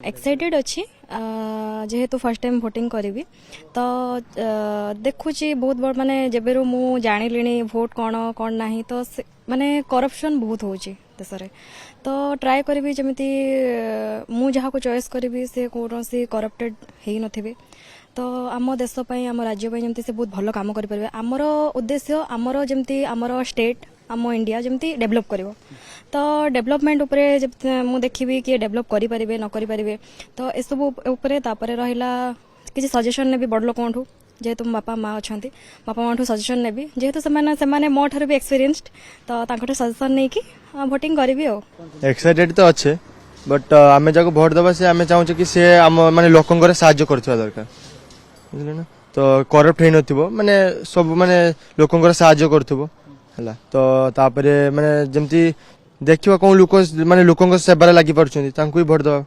excited अच्छी जेहेतु first time voting करी तो देखुची बहुत बड़ माने जेबेरु मु जानिलिनी भोट कौन नाही तो माने करप्शन बहुत होची देश रे तो ट्राई करी जमिति मु जहाँ को चॉइस करी से कौन करप्टेड हेई नथिबे तो आम देश आम राज्य जमती से बहुत भल काम करें आमर उद्देश्य आमर जमती आमर स्टेट आम इंडिया जमती डेभलप करिवो तो डेभलपमेंट उपरे मु देखिबी कि डेभलप करि परिबे न करि परिबे तो ए सब उपरे तापरे रहिला किछि सजेशन नेबी बड़ लोकंठू जेहेतु बापा माँ अच्छा बापा माँ सजेशन नेबी जेहेतु से मो ठार भी एक्सपीरियंस्ड तो तांकठू सजेशन नहीं कि भोटिंग करी एक्साइटेड तो अच्छे बट आमे जाको भोट दबा से आमे चाहूचे कि से आम माने लोकंकर साहाय्य करथिबा दरकार बुझले ना तो करप्ट हेई नथिबो माने सब माने लोकंकर साहाय्य करथिबो हला तो तापरे माने जेमती देखिबा कोन लोक माने लोकंकर सेवा लागि पड़छन्ती तांकू ही भोट दबा